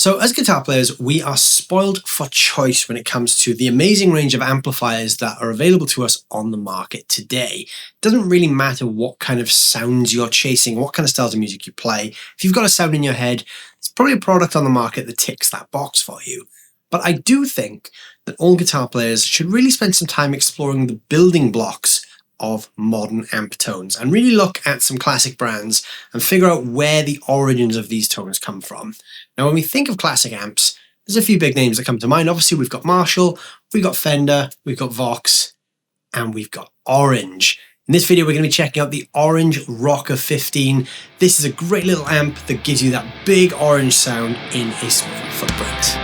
So as guitar players, we are spoiled for choice when it comes to the amazing range of amplifiers that are available to us on the market today. It doesn't really matter what kind of sounds you're chasing, what kind of styles of music you play. If you've got a sound in your head, it's probably a product on the market that ticks that box for you. But I do think that all guitar players should really spend some time exploring the building blocks of modern amp tones and really look at some classic brands and figure out where the origins of these tones come from. Now, when we think of classic amps, there's a few big names that come to mind. Obviously, we've got Marshall, we've got Fender, we've got Vox, and we've got Orange. In this video, we're going to be checking out the Orange Rocker 15. This is a great little amp that gives you that big orange sound in a small footprint.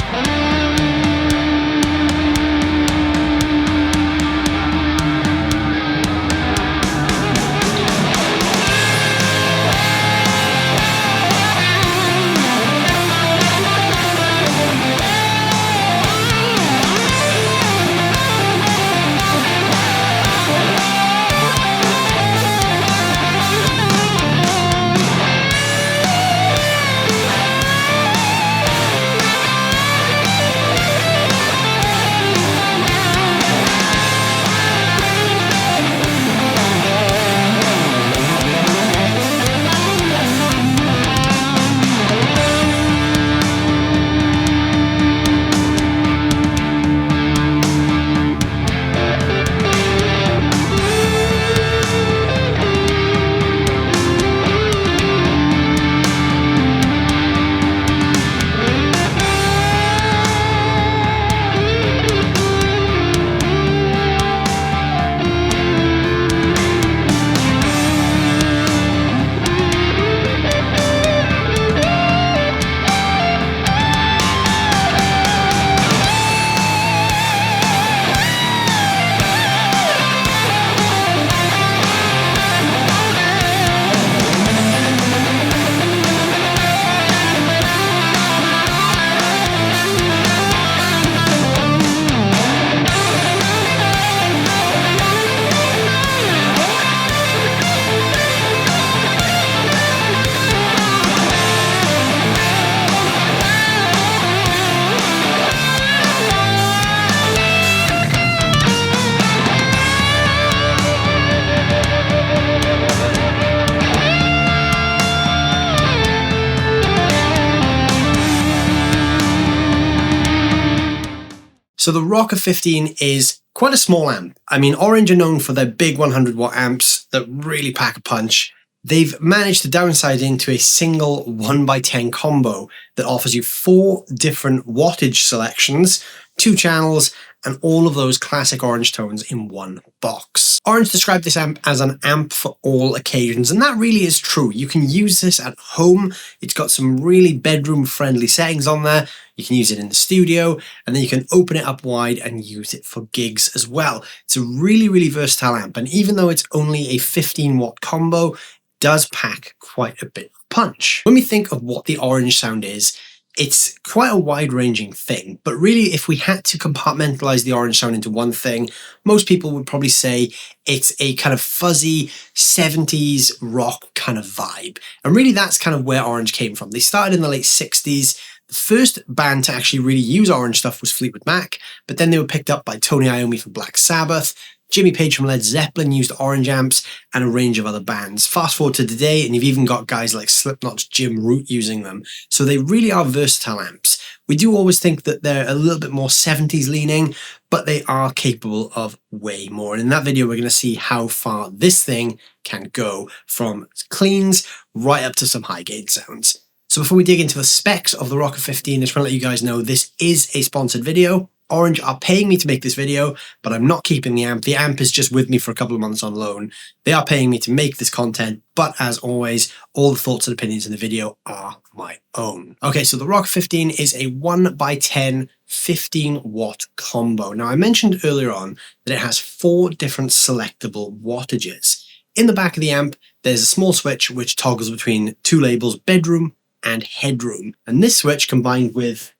So the Rocker 15 is quite a small amp. I mean, Orange are known for their big 100 watt amps that really pack a punch. They've managed to downsize into a single 1x10 combo that offers you 4 different wattage selections, 2 channels, and all of those classic Orange tones in one box. Orange described this amp as an amp for all occasions, and that really is true. You can use this at home. It's got some really bedroom-friendly settings on there. You can use it in the studio, and then you can open it up wide and use it for gigs as well. It's a really, really versatile amp, and even though it's only a 15 watt combo, it does pack quite a bit of punch. When we think of what the Orange sound is, it's quite a wide-ranging thing, but really if we had to compartmentalize the Orange sound into one thing, most people would probably say it's a kind of fuzzy 70s rock kind of vibe. And really that's kind of where Orange came from. They started in the late 60s. The first band to actually really use Orange stuff was Fleetwood Mac, but then they were picked up by Tony Iommi from Black Sabbath. Jimmy Page from Led Zeppelin used Orange amps, and a range of other bands. Fast forward to today, and you've even got guys like Slipknot's Jim Root using them. So they really are versatile amps. We do always think that they're a little bit more 70s leaning, but they are capable of way more. And in that video, we're going to see how far this thing can go from cleans right up to some high gain sounds. So before we dig into the specs of the Rocker 15, I just want to let you guys know this is a sponsored video. Orange are paying me to make this video, but I'm not keeping the amp. The amp is just with me for a couple of months on loan. They are paying me to make this content, but as always, all the thoughts and opinions in the video are my own. Okay, so the Rocker 15 is a 1x10 15 watt combo. Now, I mentioned earlier on that it has 4 different selectable wattages. In the back of the amp, there's a small switch which toggles between 2 labels, Bedroom and Headroom. And this switch combined with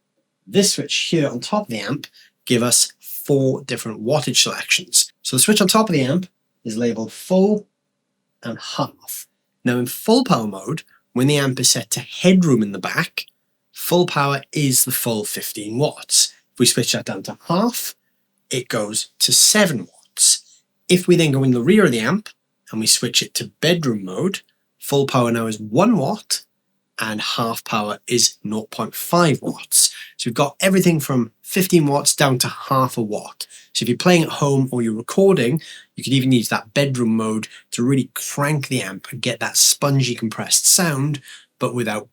this switch here on top of the amp give us 4 different wattage selections. So the switch on top of the amp is labeled full and half. Now in full power mode, when the amp is set to Headroom in the back, full power is the full 15 watts. If we switch that down to half, it goes to 7 watts. If we then go in the rear of the amp and we switch it to bedroom mode, full power now is 1 watt and half power is 0.5 watts. So we've got everything from 15 watts down to half a watt. So if you're playing at home or you're recording, you could even use that bedroom mode to really crank the amp and get that spongy compressed sound, but without,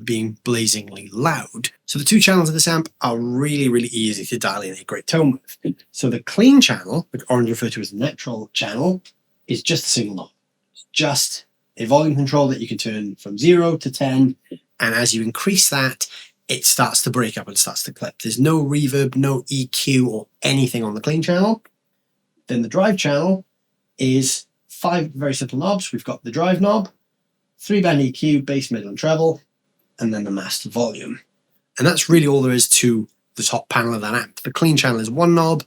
being blazingly loud. So the two channels of this amp are really, really easy to dial in a great tone with. So the clean channel, which Orange refer to as the neutral channel, is just a single knob. It's just a volume control that you can turn from 0 to 10. And as you increase that, it starts to break up and starts to clip. There's no reverb, no EQ or anything on the clean channel. Then the drive channel is 5 very simple knobs. We've got the drive knob, 3-band EQ, bass, middle and treble, and then the master volume. And that's really all there is to the top panel of that amp. The clean channel is 1 knob.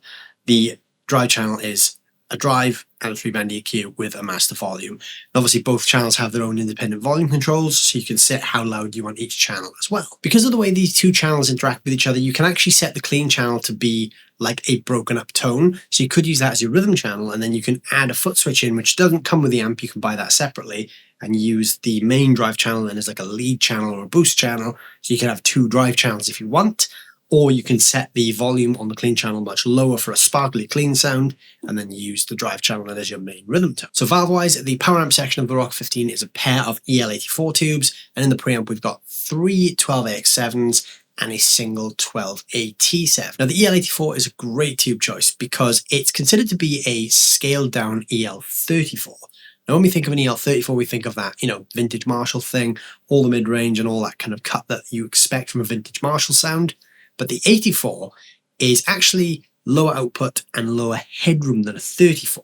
The drive channel is a drive and a 3-band EQ with a master volume. And obviously both channels have their own independent volume controls, so you can set how loud you want each channel as well. Because of the way these two channels interact with each other, you can actually set the clean channel to be like a broken up tone. So you could use that as your rhythm channel, and then you can add a foot switch in, which doesn't come with the amp. You can buy that separately and use the main drive channel then as like a lead channel or a boost channel. So you can have 2 drive channels if you want. Or you can set the volume on the clean channel much lower for a sparkly clean sound, and then use the drive channel as your main rhythm tone. So valve-wise, the power amp section of the Rocker 15 is a pair of EL84 tubes, and in the preamp we've got 3 12AX7s and a single 12AT7. Now the EL84 is a great tube choice because it's considered to be a scaled down EL34. Now when we think of an EL34, we think of that, vintage Marshall thing, all the mid-range and all that kind of cut that you expect from a vintage Marshall sound. But the 84 is actually lower output and lower headroom than a 34.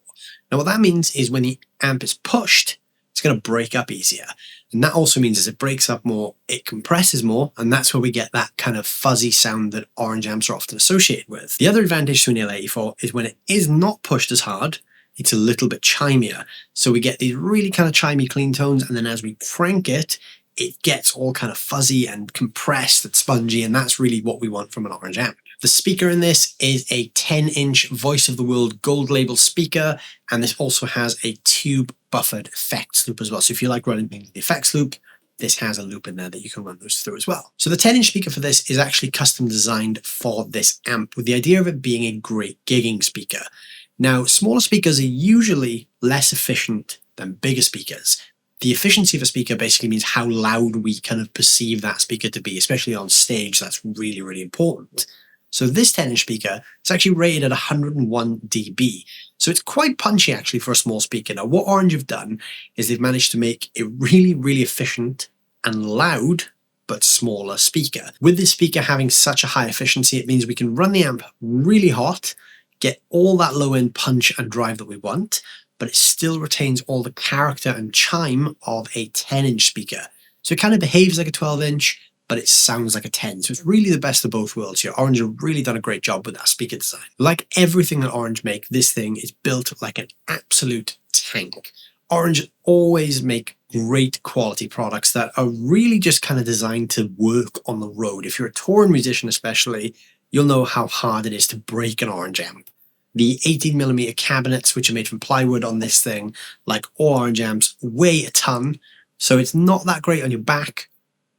Now what that means is when the amp is pushed, it's going to break up easier. And that also means as it breaks up more, it compresses more, and that's where we get that kind of fuzzy sound that Orange amps are often associated with. The other advantage to an EL84 is when it is not pushed as hard, it's a little bit chimier. So we get these really kind of chimey clean tones, and then as we crank it, it gets all kind of fuzzy and compressed and spongy, and that's really what we want from an Orange amp. The speaker in this is a 10-inch Voice of the World gold label speaker, and this also has a tube buffered effects loop as well. So if you like running the effects loop, this has a loop in there that you can run those through as well. So the 10-inch speaker for this is actually custom designed for this amp with the idea of it being a great gigging speaker. Now, smaller speakers are usually less efficient than bigger speakers. The efficiency of a speaker basically means how loud we kind of perceive that speaker to be, especially on stage. That's really, really important. So this 10-inch speaker is actually rated at 101 dB. So it's quite punchy actually for a small speaker. Now what Orange have done is they've managed to make a really, really efficient and loud but smaller speaker. With this speaker having such a high efficiency, it means we can run the amp really hot, get all that low end punch and drive that we want, but it still retains all the character and chime of a 10-inch speaker. So it kind of behaves like a 12-inch, but it sounds like a 10. So it's really the best of both worlds here. Orange have really done a great job with that speaker design. Like everything that Orange make, this thing is built like an absolute tank. Orange always make great quality products that are really just kind of designed to work on the road. If you're a touring musician especially, you'll know how hard it is to break an Orange amp. The 18mm cabinets, which are made from plywood on this thing, like all Orange amps, weigh a ton. So it's not that great on your back.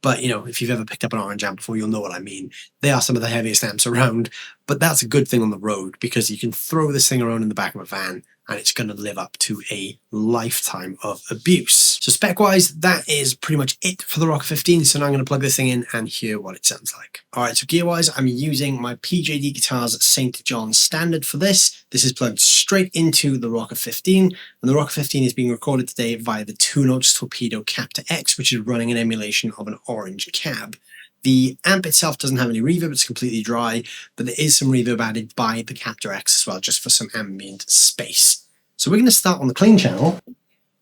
But, if you've ever picked up an Orange amp before, you'll know what I mean. They are some of the heaviest amps around, but that's a good thing on the road because you can throw this thing around in the back of a van and it's going to live up to a lifetime of abuse. So spec-wise, that is pretty much it for the Rocker 15. So now I'm going to plug this thing in and hear what it sounds like. All right, so gear-wise, I'm using my PJD Guitars St. John Standard for this. This is plugged straight into the Rocker 15, and the Rocker 15 is being recorded today via the 2-notch Torpedo Captor X, which is running an emulation of an Orange cab. The amp itself doesn't have any reverb, it's completely dry, but there is some reverb added by the Captor X as well, just for some ambient space. So we're going to start on the clean channel.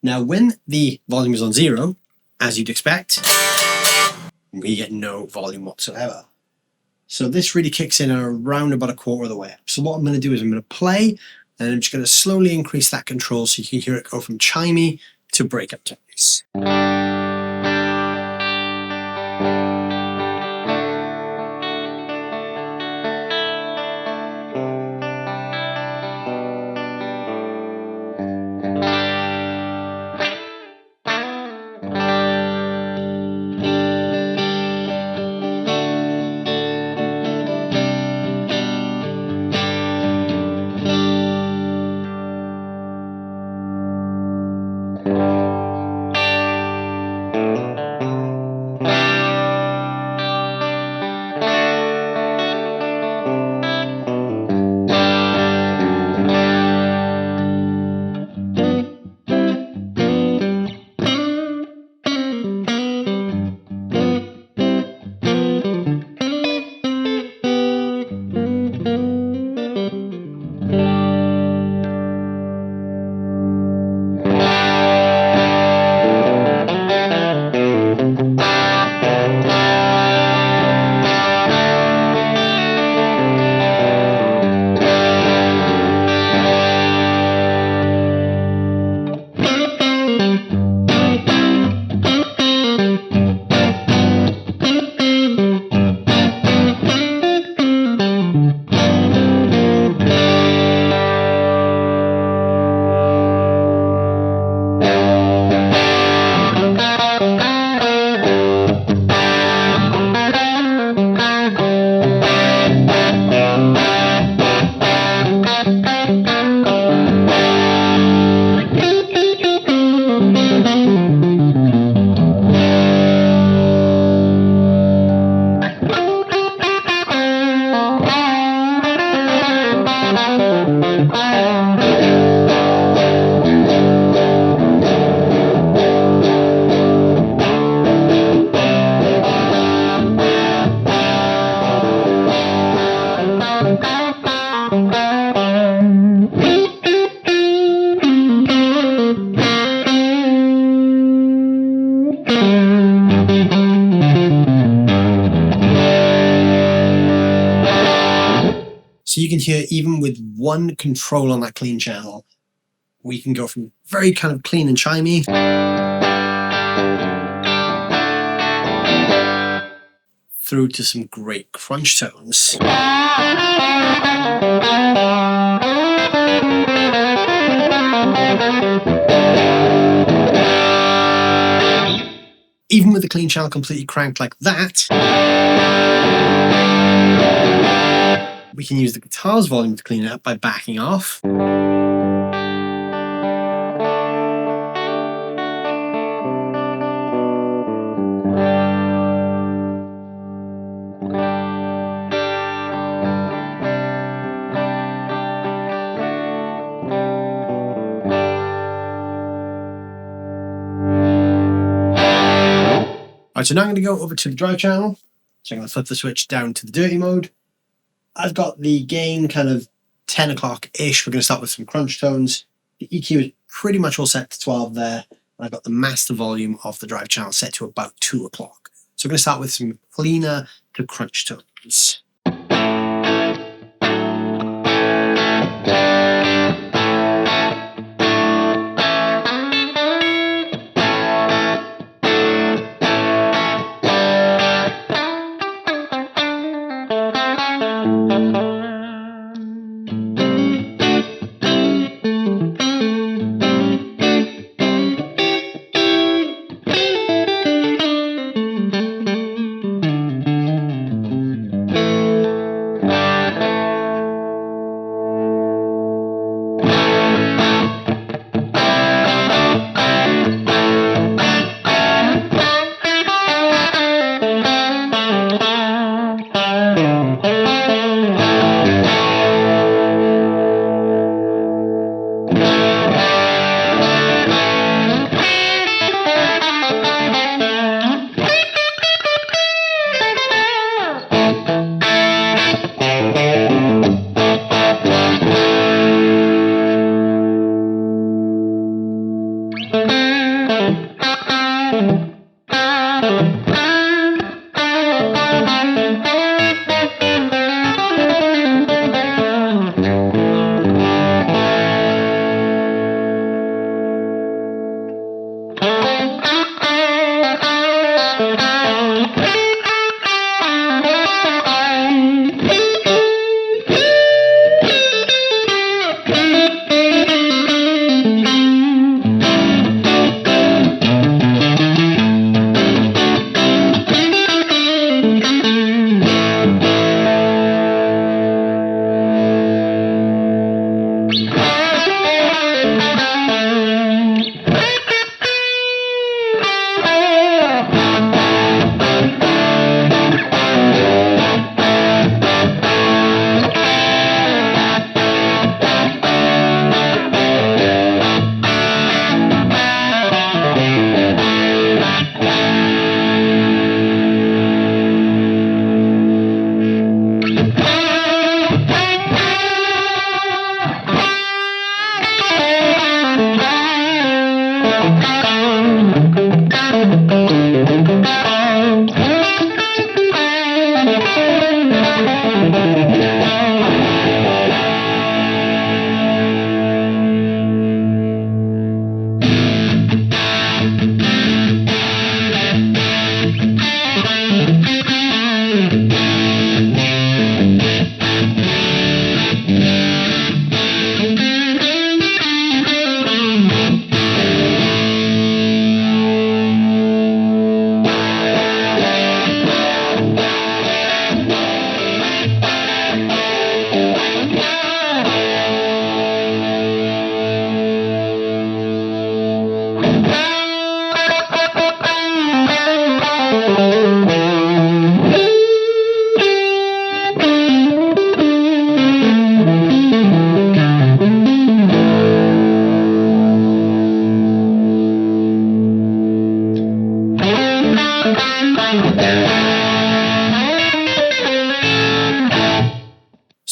Now, when the volume is on 0, as you'd expect, we get no volume whatsoever. So this really kicks in around about a quarter of the way up. So what I'm going to do is I'm going to play, and I'm just going to slowly increase that control so you can hear it go from chimey to breakup tones. So you can hear even with one control on that clean channel, we can go from very kind of clean and chimey through to some great crunch tones. Even with the clean channel completely cranked like that, we can use the guitar's volume to clean it up by backing off. Alright, so now I'm going to go over to the drive channel. So I'm going to flip the switch down to the dirty mode. I've got the gain kind of 10 o'clock-ish. We're going to start with some crunch tones. The EQ is pretty much all set to 12 there. And I've got the master volume of the drive channel set to about 2 o'clock. So I'm going to start with some cleaner to crunch tones.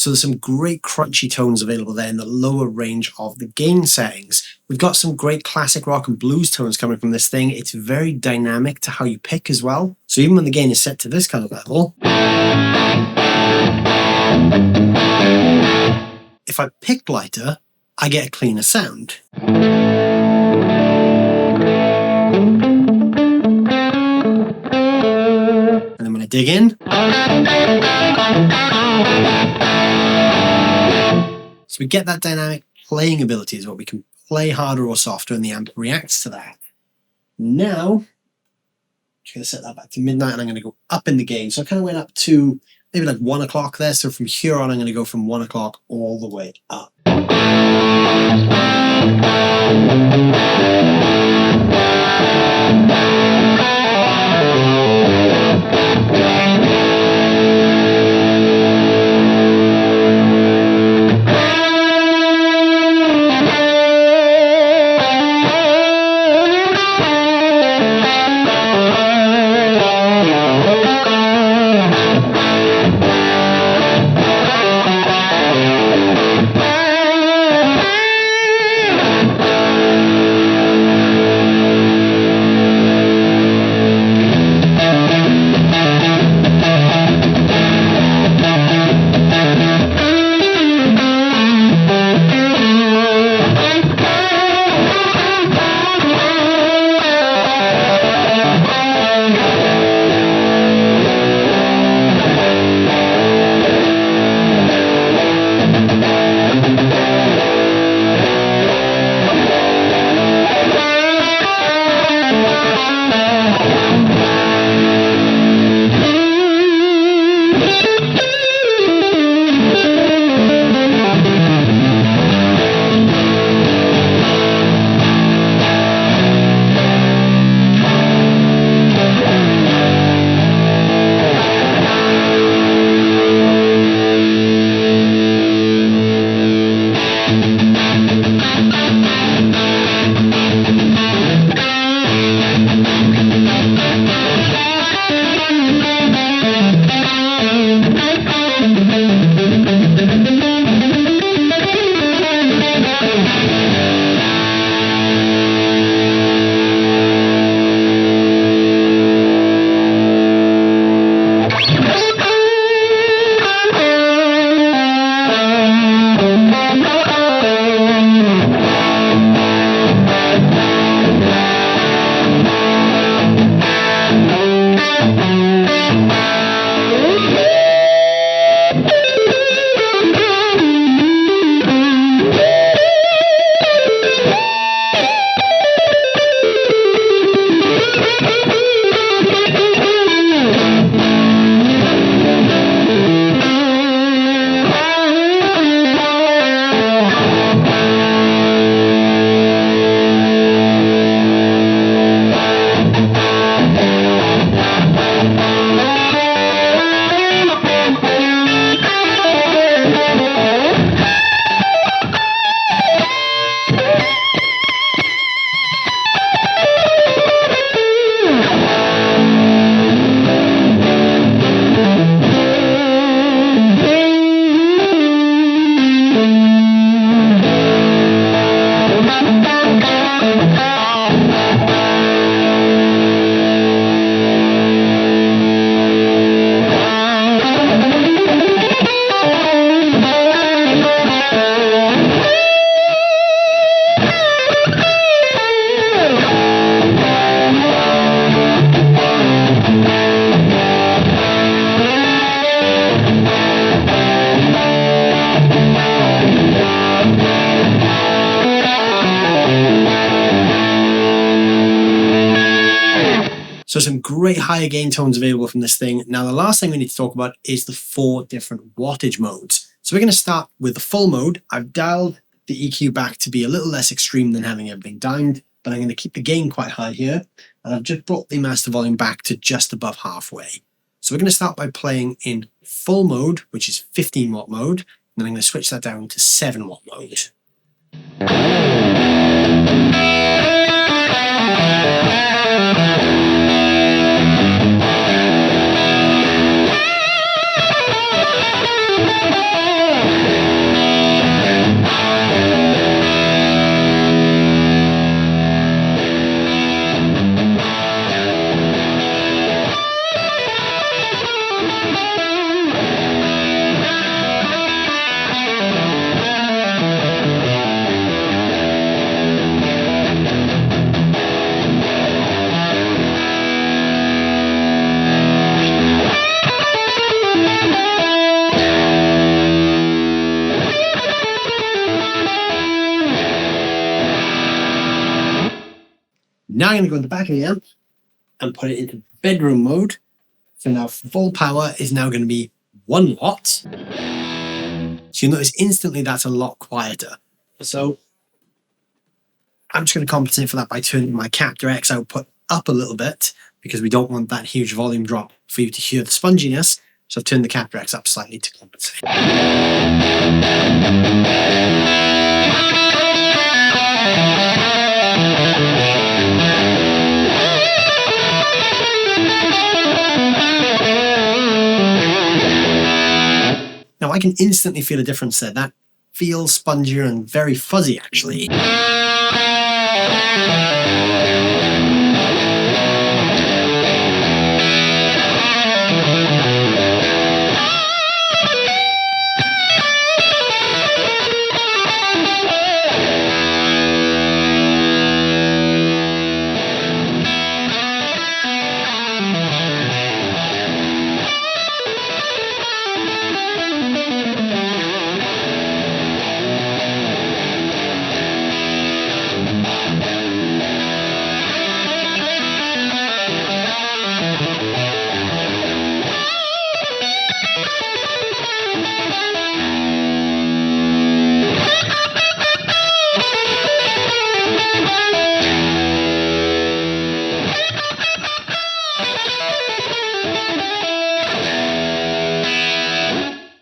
So there's some great crunchy tones available there in the lower range of the gain settings. We've got some great classic rock and blues tones coming from this thing. It's very dynamic to how you pick as well. So even when the gain is set to this kind of level, if I pick lighter, I get a cleaner sound. And then when I dig in, so we get that dynamic playing ability is what we can play harder or softer, and the amp reacts to that. Now, I'm just going to set that back to midnight, and I'm going to go up in the gain. So I kind of went up to maybe like 1 o'clock there. So from here on, I'm going to go from 1 o'clock all the way up. So some great higher gain tones available from this thing. Now, the last thing we need to talk about is the 4 different wattage modes. So we're going to start with the full mode. I've dialed the EQ back to be a little less extreme than having everything downed, but I'm going to keep the gain quite high here. And I've just brought the master volume back to just above halfway. So we're going to start by playing in full mode, which is 15 watt mode. And then I'm going to switch that down to 7 watt mode. Now I'm going to go in the back of the amp and put it into bedroom mode. So now full power is now going to be 1 watt. So you'll notice instantly that's a lot quieter. So I'm just going to compensate for that by turning my Captor X output up a little bit, because we don't want that huge volume drop for you to hear the sponginess. So I've turned the Captor X up slightly to compensate. Now I can instantly feel a difference there. That feels spongier and very fuzzy actually.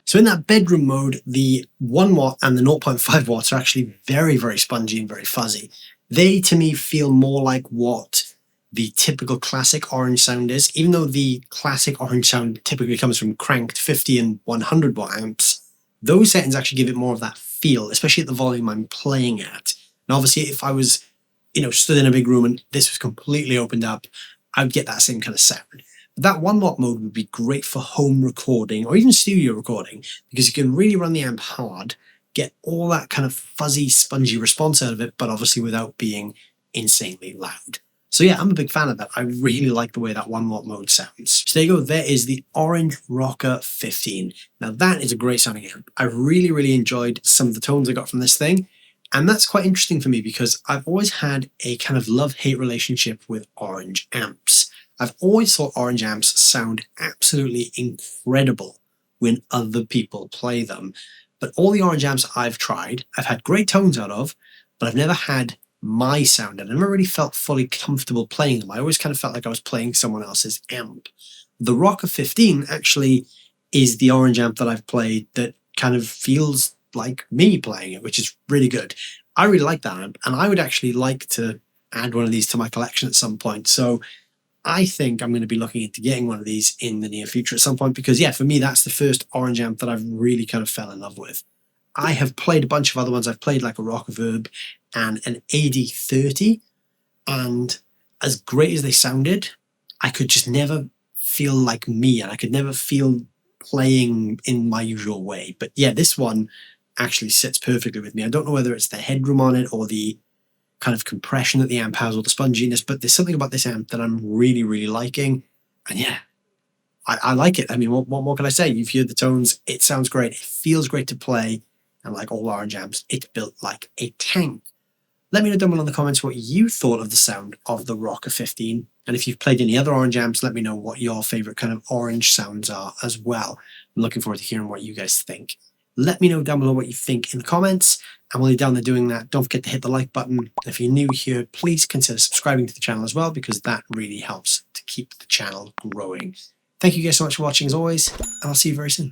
So in that bedroom mode, the 1 watt and the 0.5 watts are actually very, very spongy and very fuzzy. They, to me, feel more like what the typical classic orange sound is. Even though the classic orange sound typically comes from cranked 50 and 100 watt amps, those settings actually give it more of that feel, especially at the volume I'm playing at. And obviously, if I was, stood in a big room and this was completely opened up, I would get that same kind of sound. That 1 watt mode would be great for home recording or even studio recording, because you can really run the amp hard, get all that kind of fuzzy, spongy response out of it, but obviously without being insanely loud. So yeah, I'm a big fan of that. I really like the way that 1 watt mode sounds. So there you go. There is the Orange Rocker 15. Now that is a great sounding amp. I really, really enjoyed some of the tones I got from this thing. And that's quite interesting for me because I've always had a kind of love-hate relationship with orange amps. I've always thought orange amps sound absolutely incredible when other people play them. But all the orange amps I've tried, I've had great tones out of, but I've never had my sound. And I never really felt fully comfortable playing them. I always kind of felt like I was playing someone else's amp. The Rocker 15 actually is the orange amp that I've played that kind of feels like me playing it, which is really good. I really like that amp, and I would actually like to add one of these to my collection at some point. So I think I'm going to be looking into getting one of these in the near future at some point, because yeah, for me, that's the first orange amp that I've really kind of fell in love with. I have played a bunch of other ones. I've played like a Rocker Verb and an AD30, and as great as they sounded, I could just never feel like me, and I could never feel playing in my usual way. But yeah, this one actually sits perfectly with me. I don't know whether it's the headroom on it or the kind of compression that the amp has or the sponginess, but there's something about this amp that I'm really, really liking. And yeah, I like it. I mean, what more can I say? You've heard the tones. It sounds great. It feels great to play. And like all orange amps, it's built like a tank. Let me know down below in the comments what you thought of the sound of the Rocker 15. And if you've played any other orange amps, let me know what your favorite kind of orange sounds are as well. I'm looking forward to hearing what you guys think. Let me know down below what you think in the comments. And while you're down there doing that, don't forget to hit the like button. And if you're new here, please consider subscribing to the channel as well, because that really helps to keep the channel growing. Thank you guys so much for watching as always, and I'll see you very soon.